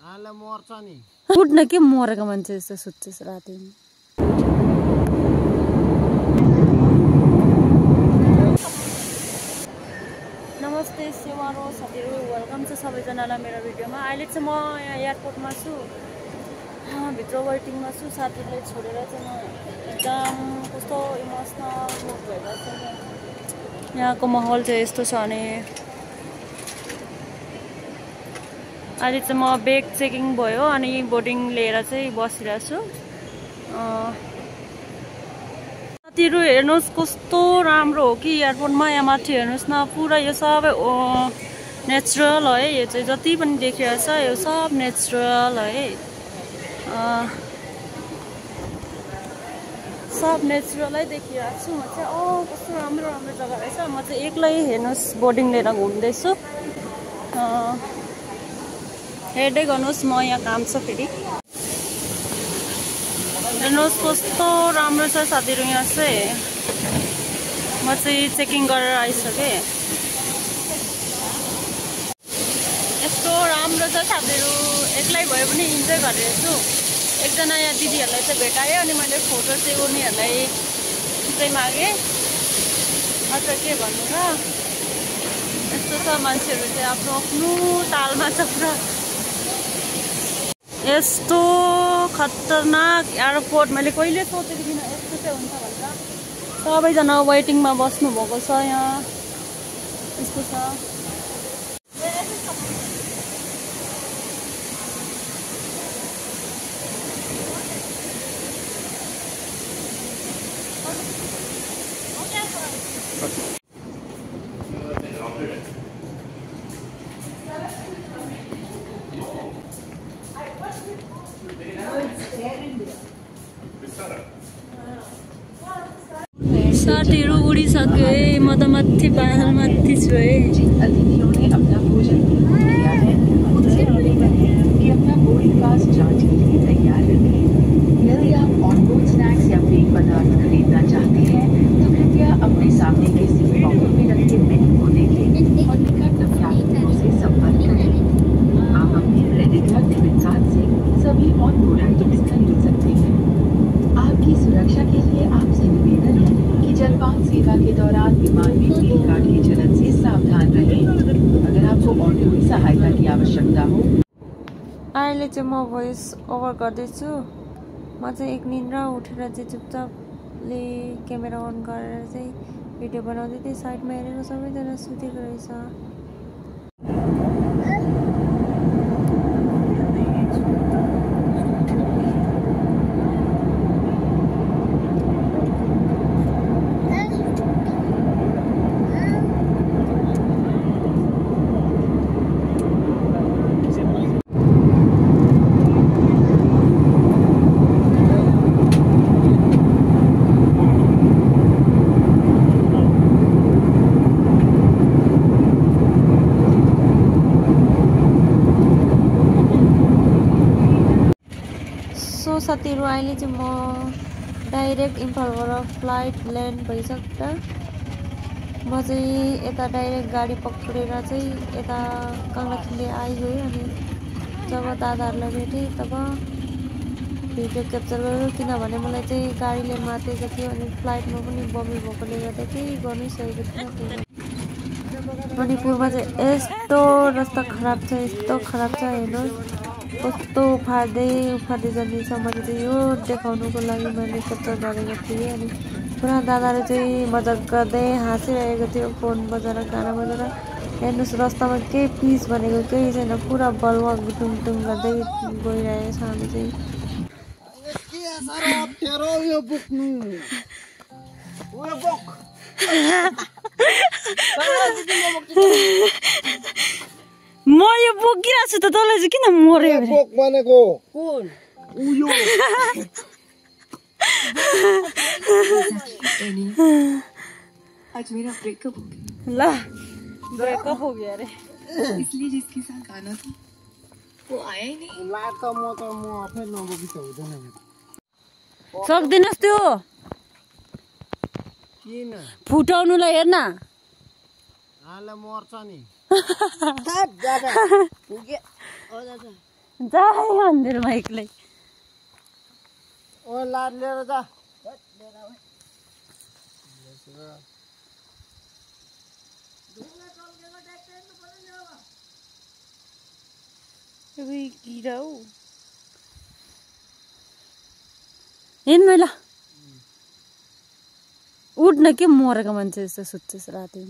आले मर्छ नि उठ्न के मरेको मान्छे जस्तो सुत्छस् राति नमस्ते सेवारो साथीहरु वेलकम छ सबैजनालाई मेरो भिडियोमा अहिले चाहिँ म यहाँ एयरपोर्टमा छु भित्र वेटिङमा छु साथीहरुलाई छोडेर चाहिँ म एकदम कस्तो इमोसनल मुड भइरहेछ यहाँको माहौल चाहिँ यस्तो छ अनि अहिले चाहिँ म बेग चेकिङ भयो अनि बोर्डिङ लिएर चाहिँ बसिरहेको छु साथीहरु हेर्नुस् कस्तो राम्रो हो कि एयरपोर्टमा यहाँ माथि हेर्नुस् न पुरा यो सबै नेचुरल है यो चाहिँ जति पनि देखिरहेको छ यो सब नेचुरल है सब नेचुरलै देखिरहेको छु म चाहिँ कस्तो राम्रो राम्रो जग्गा रहेछ म चाहिँ एक्लै हेर्नुस् बोर्डिङ लिएर घुम्दैछु हेर्दै गर्नुस् म यहाँ काम छ फेरि हेर्नुस् कस्तो राम्रो छ साथीहरु यहाँ चाहिँ म चाहिँ चेकिङ गरेर आइसकेँ यस्तो राम्रो छ साथीहरु एक्लै भए पनि इन्जोय गरिरहेछु एकजना यहाँ दिदीहरुलाई चाहिँ भेटाएँ अनि मैले फोटो चाहिँ उनीहरुलाई चाहिँ मागे अझ के भन्नु र यस्तो छ मान्छेहरु चाहिँ आफ्नो आफ्नो तालमा छ पुरा यस्तो खतरनाक एयरपोर्ट मैले कहिले सोचेको थिइनँ यस्तो चाहिँ हुन्छ भनेर सबैजना वेटिङमा बस्नु भएको छ यहाँ यस्तो छ साथीहरु उडिसके म त माथि पाहाड माथि छु है अतिथियों ने अपना भोजन किया है उनसे निवेदन है कि अपना बोर्डिंग पास जांच के लिए तैयार रखें यदि आप ऑनबोर्ड स्नैक्स या पेय पदार्थ खरीदना चाहते हैं तो कृपया अपने सामने के सीट पॉकेट में रखे मेन्यू को देखें और निकट अध्यापकों से संपर्क करें आप अपने क्रेडिट या डेबिट कार्ड से सभी ऑनबोर्ड आइटम्स खरीद सकते हैं आपकी सुरक्षा के लिए आपसे निवेदन है जलपान सेवा के दौरान विमान में पेय कार्ड के चलन से सावधान रहें अगर आपको ऑडियो की सहायता की आवश्यकता हो अहिले चाहिँ म भोइस ओभर गर्दैछु म चाहिँ एक निन्द्रा उठेर चाहिँ चुपचापले क्यामेरा अन गरेर चाहिँ भिडियो बनाउँदै थिएँ साइडमा हेरेर सबैजना सुतेको रहेछ साथीहरु अहिले चाहिँ म डाइरेक्ट इम्फालबाट फ्लाइट ल्यान्ड भइसक्दा म चाहिँ यता डाइरेक्ट गाडी पक्रेर चाहिँ यता काङ्ग्राखिले आइगयो अनि जब दादाहरूलाई भेटेँ तब भिडियो क्याप्चर गर्यो किनभने मलाई चाहिँ गाडीले मातेको थियो अनि फ्लाइटमा पनि बमी भएकोले गर्दा केही गर्नै सकेको थिएन मणिपुरमा चाहिँ यस्तो रस्ता खराब छ हेर्नुहोस् कस्तो उफार्दै जाँदैछ मैले चाहिँ यो देखाउनुको लागि मैले क्याप्चर गरेको थिएँ अनि पुरा दादाले चाहिँ मजाक गर्दै हाँसिरहेको थियो फोन बजाएर गाना बजाएर हेर्नुहोस् रस्तामा केही पिस भनेको केही छैन पुरा बलुवा टुङटुङ गर्दै गइरहेछ हामी चाहिँ म यो बोकिरहेको छु त तँलाई चाहिँ किन मर्यो बोक भनेको कुन उयो आज मेरा ब्रेकअप हो गया ला ब्रेकअप हो गया रे इसलिए जिसके साथ गाना था वो आया ही नहीं ला त म आफै नबोकी त हुँदैन सक्दिनस् त्यो किन फुटाउनुलाई हेर्न आले मर्छ नि दादा पुगे ओ दादा जाए मन्दिरमा एक्लै ओ लाड लिएर जा किरा हौ हिँड्नु ल उठ्न के मरेको मान्छे जस्तो सुत्छस् राति